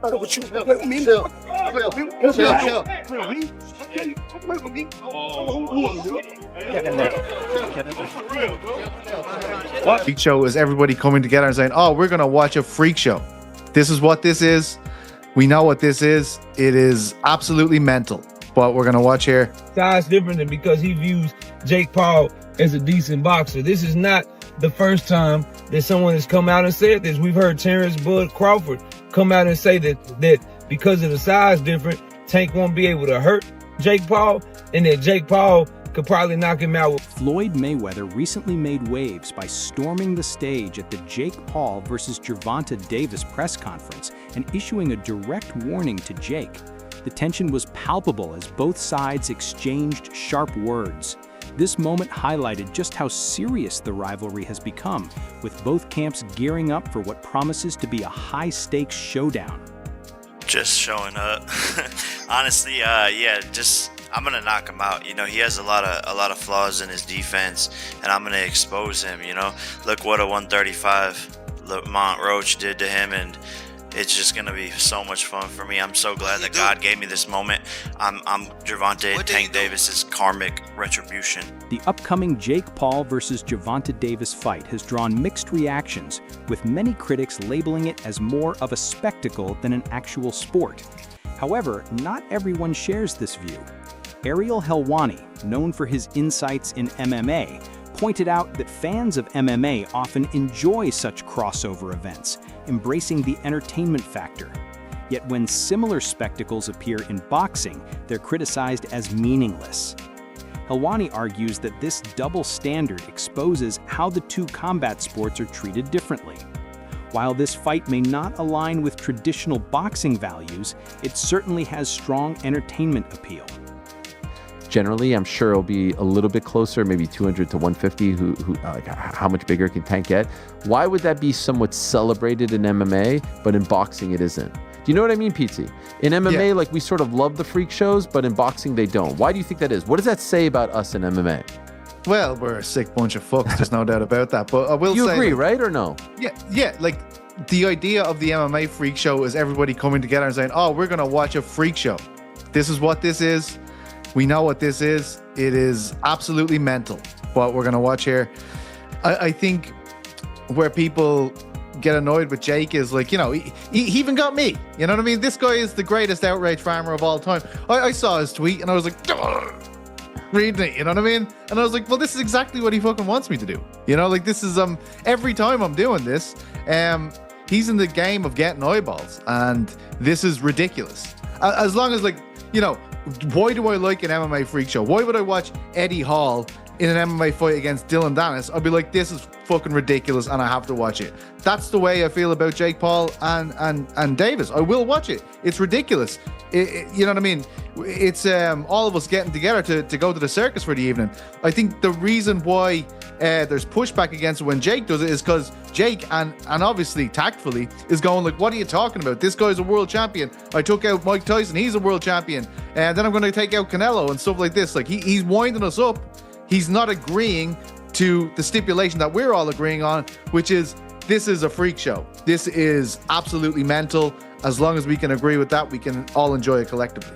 Play with you. Play with me. Chill. Play with me. Chill. Play with me. Play with me. Get in there. Get in there. What? Freak show is everybody coming together and saying, oh, we're going to watch a freak show. This is what this is. We know what this is. It is absolutely mental. But we're going to watch here. Size different than because he views Jake Paul as a decent boxer. This is not the first time that someone has come out and said this. We've heard Terrence Bud Crawford come out and say that because of the size difference, Tank won't be able to hurt Jake Paul, and that Jake Paul could probably knock him out. Floyd Mayweather recently made waves by storming the stage at the Jake Paul versus Gervonta Davis press conference and issuing a direct warning to Jake. The tension was palpable as both sides exchanged sharp words. This moment highlighted just how serious the rivalry has become, with both camps gearing up for what promises to be a high-stakes showdown. Just showing up. Honestly, I'm gonna knock him out. You know, he has a lot of flaws in his defense, and I'm gonna expose him. You know, look what a 135 Lamont Roach did to him, and it's just gonna be so much fun for me. I'm so glad that God gave me this moment. I'm Gervonta Tank Davis's karmic retribution. The upcoming Jake Paul versus Gervonta Davis fight has drawn mixed reactions, with many critics labeling it as more of a spectacle than an actual sport. However, not everyone shares this view. Ariel Helwani, known for his insights in MMA, pointed out that fans of MMA often enjoy such crossover events, embracing the entertainment factor. Yet when similar spectacles appear in boxing, they're criticized as meaningless. Helwani argues that this double standard exposes how the two combat sports are treated differently. While this fight may not align with traditional boxing values, it certainly has strong entertainment appeal. Generally, I'm sure it'll be a little bit closer, maybe 200 to 150. How much bigger can Tank get? Why would that be somewhat celebrated in MMA, but in boxing it isn't? Do you know what I mean, Pete? In MMA, like, we sort of love the freak shows, but in boxing they don't. Why do you think that is? What does that say about us in MMA? Well, we're a sick bunch of fucks. There's no doubt about that. But I will say, you agree, right, or no? Yeah. Like, the idea of the MMA freak show is everybody coming together and saying, oh, we're going to watch a freak show. This is what this is. We know what this is. It is absolutely mental. What we're going to watch here. I think where people get annoyed with Jake is, like, you know, he even got me. You know what I mean? This guy is the greatest outrage farmer of all time. I saw his tweet and I was like, reading it, you know what I mean? And I was like, well, this is exactly what he fucking wants me to do. You know, like, this is every time I'm doing this, he's in the game of getting eyeballs, and this is ridiculous. As long as, like, you know, why do I like an MMA freak show? Why would I watch Eddie Hall in an MMA fight against Dylan Dennis? I'd be like, this is fucking ridiculous and I have to watch it. That's the way I feel about Jake Paul and Davis. I will watch it. It's ridiculous. You know what I mean? It's all of us getting together to go to the circus for the evening. I think the reason why there's pushback against it when Jake does it is because Jake, and obviously tactfully, is going like, what are you talking about? This guy's a world champion. I took out Mike Tyson. He's a world champion. And then I'm going to take out Canelo and stuff like this. Like, he's winding us up. He's not agreeing to the stipulation that we're all agreeing on, which is, this is a freak show. This is absolutely mental. As long as we can agree with that, we can all enjoy it collectively.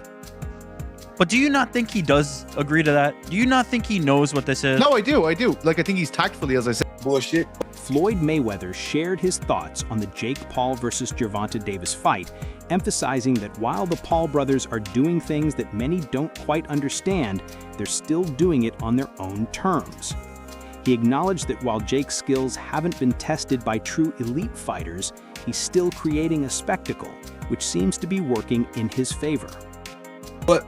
But do you not think he does agree to that? Do you not think he knows what this is? No, I do. Like, I think he's tactfully, as I said. Bullshit. Floyd Mayweather shared his thoughts on the Jake Paul versus Gervonta Davis fight, emphasizing that while the Paul brothers are doing things that many don't quite understand, they're still doing it on their own terms. He acknowledged that while Jake's skills haven't been tested by true elite fighters, he's still creating a spectacle, which seems to be working in his favor. But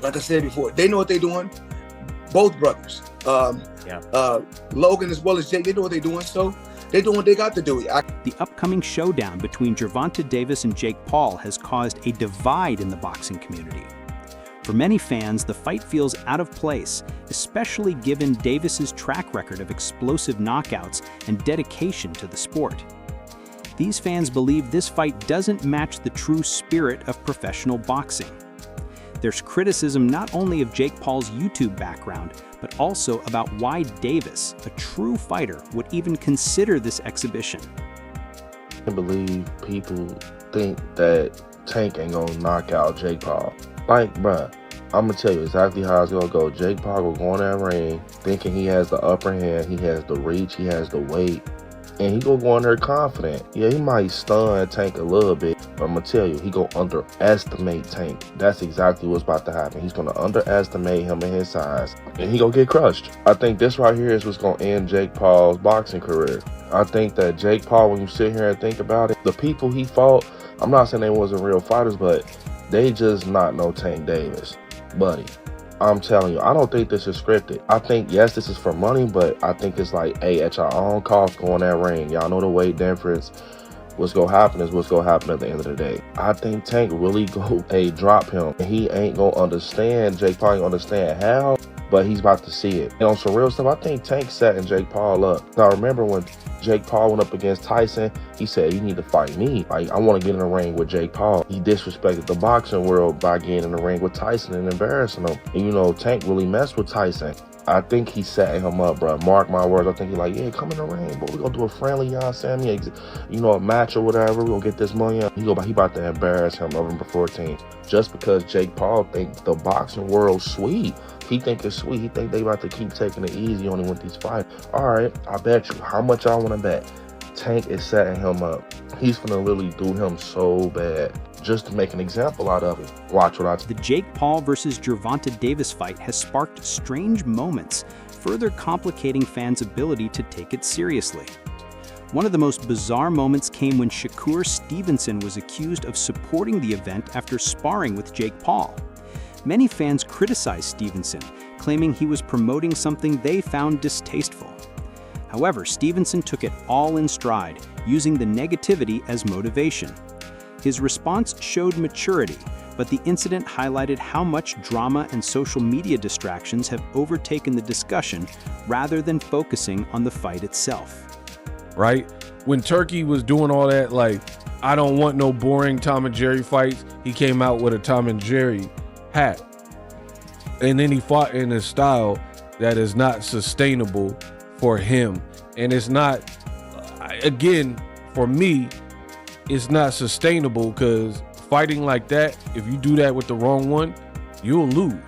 like I said before, they know what they're doing. Both brothers. Logan as well as Jake, they know what they're doing, so they're doing what they got to do. The upcoming showdown between Gervonta Davis and Jake Paul has caused a divide in the boxing community. For many fans, the fight feels out of place, especially given Davis's track record of explosive knockouts and dedication to the sport. These fans believe this fight doesn't match the true spirit of professional boxing. There's criticism not only of Jake Paul's YouTube background, but also about why Davis, a true fighter, would even consider this exhibition. I believe people think that Tank ain't gonna knock out Jake Paul. Like, bruh, I'm gonna tell you exactly how it's gonna go. Jake Paul will go in that ring thinking he has the upper hand, he has the reach, he has the weight, and he gonna go in there confident. Yeah, he might stun Tank a little bit, but I'm gonna tell you, he gonna underestimate Tank. That's exactly what's about to happen. He's gonna underestimate him and his size, and he gonna get crushed. I think this right here is what's gonna end Jake Paul's boxing career. I think that Jake Paul, when you sit here and think about it, the people he fought, I'm not saying they wasn't real fighters, but they just not no Tank Davis. Buddy, I'm telling you, I don't think this is scripted. I think, yes, this is for money, but I think it's like, hey, at your own cost, go in that ring. Y'all know the weight difference. What's gonna happen is what's gonna happen at the end of the day. I think Tank really go, hey, drop him. He ain't gonna understand, Jake Paul ain't gonna understand how, but he's about to see it. And on some real stuff, I think Tank setting Jake Paul up. Now, remember when Jake Paul went up against Tyson, he said, you need to fight me. Like, I want to get in the ring with Jake Paul. He disrespected the boxing world by getting in the ring with Tyson and embarrassing him. And, you know, Tank really messed with Tyson. I think he setting him up, bro. Mark my words. I think he like, yeah, come in the ring, but we gonna do a friendly, you know what I'm saying? You know, a match or whatever. We gonna get this money up. He about to embarrass him November 14th. Just because Jake Paul think the boxing world's sweet. He think it's sweet. He think they about to keep taking it easy on him with these fights. All right, I bet you. How much I want to bet? Tank is setting him up. He's gonna literally do him so bad just to make an example out of it. Watch what I The Jake Paul versus Gervonta Davis fight has sparked strange moments, further complicating fans' ability to take it seriously. One of the most bizarre moments came when Shakur Stevenson was accused of supporting the event after sparring with Jake Paul. Many fans criticized Stevenson, claiming he was promoting something they found distasteful. However, Stevenson took it all in stride, using the negativity as motivation. His response showed maturity, but the incident highlighted how much drama and social media distractions have overtaken the discussion rather than focusing on the fight itself. Right? When Turkey was doing all that, like, I don't want no boring Tom and Jerry fights, he came out with a Tom and Jerry hat. And then he fought in a style that is not sustainable for him. And it's not, again, for me, it's not sustainable because fighting like that, if you do that with the wrong one, you'll lose.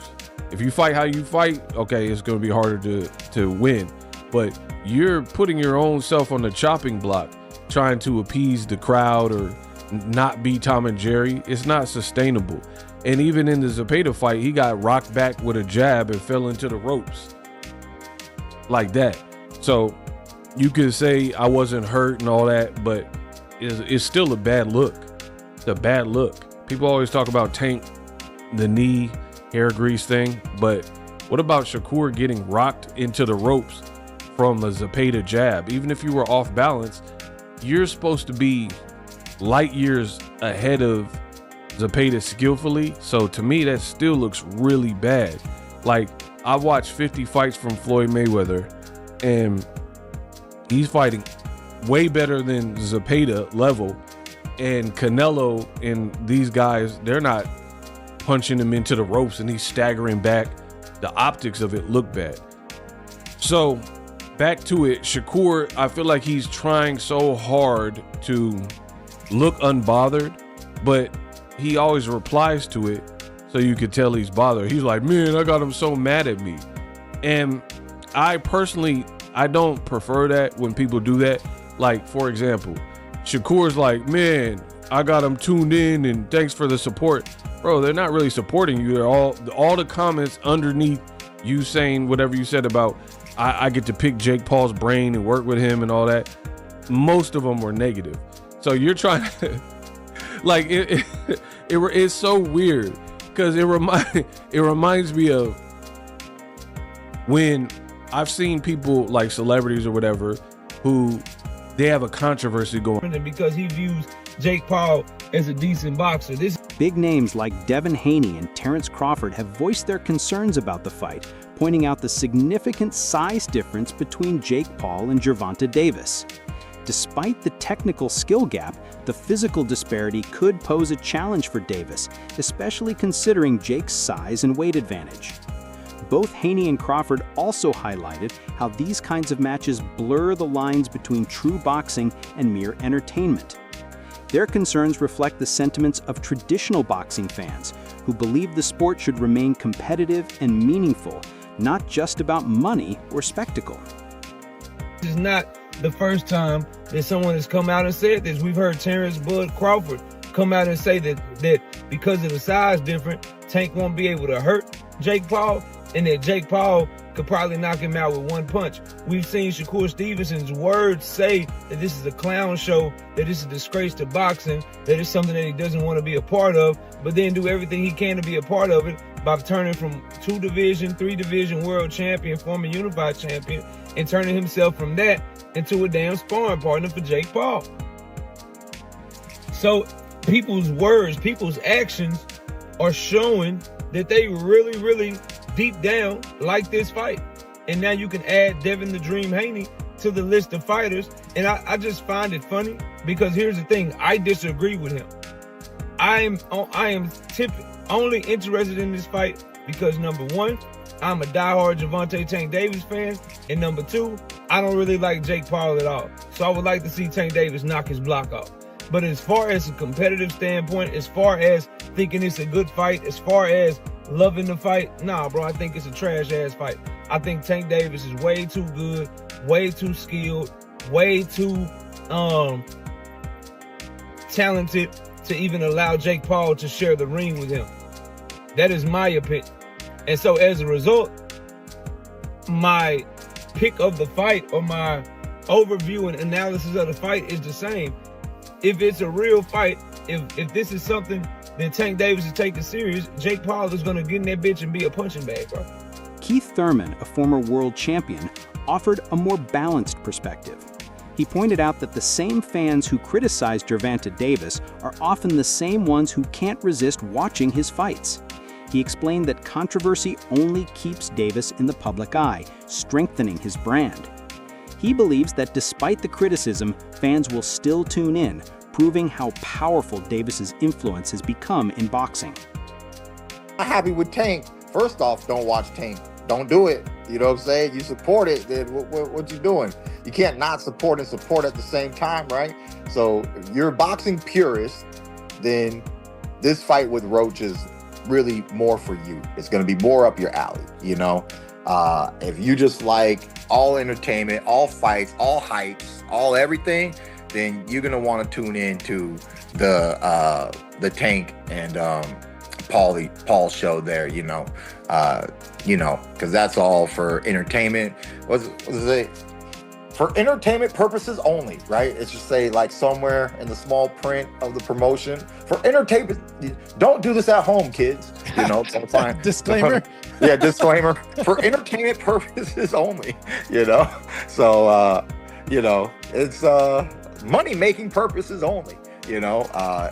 If you fight how you fight, okay, it's going to be harder to win. But you're putting your own self on the chopping block, trying to appease the crowd or not be Tom and Jerry. It's not sustainable. And even in the Zepeda fight, he got rocked back with a jab and fell into the ropes like that. So you could say I wasn't hurt and all that, but it's still a bad look. It's a bad look. People always talk about Tank, the knee, hair grease thing, but what about Shakur getting rocked into the ropes from a Zepeda jab? Even if you were off balance, you're supposed to be light years ahead of Zepeda skillfully. So to me, that still looks really bad. Like, I watched 50 fights from Floyd Mayweather, and he's fighting way better than Zepeda level. And Canelo and these guys, they're not punching him into the ropes and he's staggering back. The optics of it look bad. So back to it, Shakur, I feel like he's trying so hard to look unbothered, but he always replies to it so you could tell he's bothered. He's like, man, I got him so mad at me. And I personally, I don't prefer that when people do that. Like, for example, Shakur's like, man, I got him tuned in and thanks for the support. Bro, they're not really supporting you. They're all the comments underneath you saying whatever you said about, I get to pick Jake Paul's brain and work with him and all that. Most of them were negative. So you're trying to, like, it's so weird because it reminds me of when I've seen people like celebrities or whatever who they have a controversy going. Because he views Jake Paul as a decent boxer. Big names like Devin Haney and Terrence Crawford have voiced their concerns about the fight, pointing out the significant size difference between Jake Paul and Gervonta Davis. Despite the technical skill gap, the physical disparity could pose a challenge for Davis, especially considering Jake's size and weight advantage. Both Haney and Crawford also highlighted how these kinds of matches blur the lines between true boxing and mere entertainment. Their concerns reflect the sentiments of traditional boxing fans who believe the sport should remain competitive and meaningful, not just about money or spectacle. This is not the first time that someone has come out and said this. We've heard Terrence Bud Crawford come out and say that because of the size difference, Tank won't be able to hurt Jake Paul, and that Jake Paul could probably knock him out with one punch. We've seen Shakur Stevenson's words say that this is a clown show, that this is a disgrace to boxing, that it's something that he doesn't want to be a part of, but then do everything he can to be a part of it by turning from 2-division, 3-division world champion, former unified champion, and turning himself from that into a damn sparring partner for Jake Paul. So people's words, people's actions are showing that they really, really deep down like this fight. And now you can add Devin the Dream Haney to the list of fighters. And I just find it funny because here's the thing, I disagree with him. I am only interested in this fight because number one, I'm a diehard Gervonta Tank Davis fan, and number two, I don't really like Jake Paul at all. So I would like to see Tank Davis knock his block off. But as far as a competitive standpoint, as far as thinking it's a good fight, as far as loving the fight, nah, bro, I think it's a trash-ass fight. I think Tank Davis is way too good, way too skilled, way too talented to even allow Jake Paul to share the ring with him. That is my opinion. And so as a result, my pick of the fight or my overview and analysis of the fight is the same. If it's a real fight, if this is something that Tank Davis is taking serious, Jake Paul is going to get in that bitch and be a punching bag, bro. Keith Thurman, a former world champion, offered a more balanced perspective. He pointed out that the same fans who criticize Gervonta Davis are often the same ones who can't resist watching his fights. He explained that controversy only keeps Davis in the public eye, strengthening his brand. He believes that despite the criticism, fans will still tune in, proving how powerful Davis's influence has become in boxing. I'm happy with Tank. First off, don't watch Tank. Don't do it. You know what I'm saying? You support it, then what you doing? You can't not support and support at the same time, right? So if you're a boxing purist, then this fight with Roach is really more for you. It's going to be more up your alley, you know? If you just like all entertainment, all fights, all hypes, all everything, then you're going to want to tune in to the Tank and Paul show there, you know, because that's all for entertainment. What is it? For entertainment purposes only, right? It's just say like somewhere in the small print of the promotion. For entertainment, don't do this at home, kids. You know, so fine. Disclaimer. Yeah, disclaimer. For entertainment purposes only, you know. So, you know, it's money-making purposes only. You know,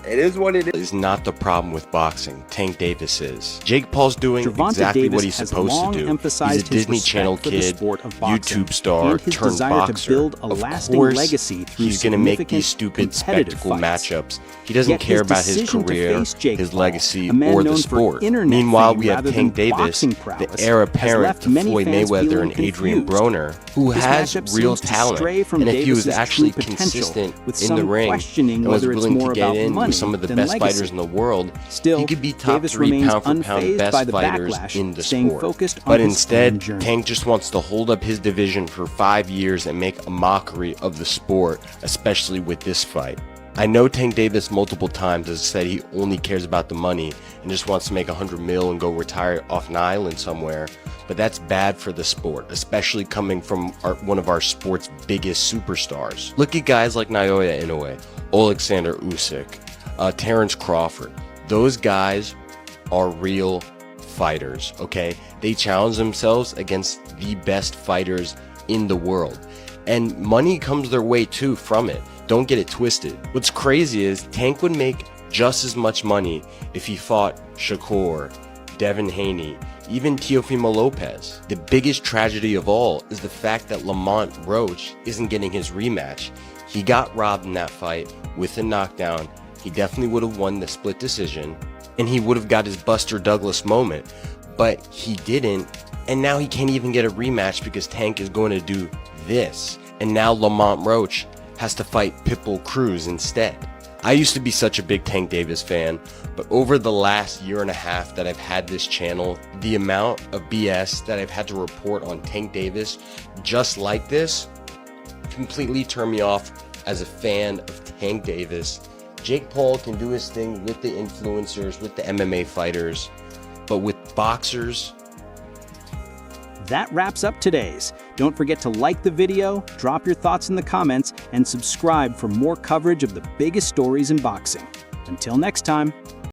it is what it is. Is not the problem with boxing. Tank Davis is. Jake Paul's doing Gervonta exactly Davis what he's has supposed long to do. emphasized He's a his Disney respect Channel for the kid, sport of boxing YouTube star, and his turned desire boxer. to build a Of lasting course, legacy through he's going to make these significant stupid competitive spectacle fights. matchups. He doesn't Yet care his about his decision to career, face Jake his Paul, legacy, a man or the known for sport. internet Meanwhile, fame we have rather Tank than Davis, boxing the prowess, heir has apparent left to many Floyd fans Mayweather feeling and Adrian confused. Broner, who This has matchup real seems to talent. stray from And if he was Davis's actually true potential, consistent with in some the ring questioning and was whether it's willing more to get about in money with some of the than best legacy. fighters in the world, Still, he could be top Davis 3 remains pound-for-pound unfazed best by the fighters backlash, in the staying sport. focused on But his instead, own journey. Tank just wants to hold up his division for 5 years and make a mockery of the sport, especially with this fight. I know Tank Davis multiple times has said he only cares about the money and just wants to make $100 million and go retire off an island somewhere, but that's bad for the sport, especially coming from one of our sport's biggest superstars. Look at guys like Naoya Inoue, Alexander Usyk, Terrence Crawford. Those guys are real fighters, okay? They challenge themselves against the best fighters in the world, and money comes their way too from it. Don't get it twisted. What's crazy is Tank would make just as much money if he fought Shakur, Devin Haney, even Teofimo Lopez. The biggest tragedy of all is the fact that Lamont Roach isn't getting his rematch. He got robbed in that fight with a knockdown. He definitely would have won the split decision, and he would have got his Buster Douglas moment, but he didn't, and now he can't even get a rematch because Tank is going to do this. And now Lamont Roach has to fight Pitbull Cruz instead. I used to be such a big Tank Davis fan, but over the last year and a half that I've had this channel, the amount of BS that I've had to report on Tank Davis just like this completely turned me off as a fan of Tank Davis. Jake Paul can do his thing with the influencers, with the MMA fighters, but with boxers, That wraps up today's. Don't forget to like the video, drop your thoughts in the comments, and subscribe for more coverage of the biggest stories in boxing. Until next time.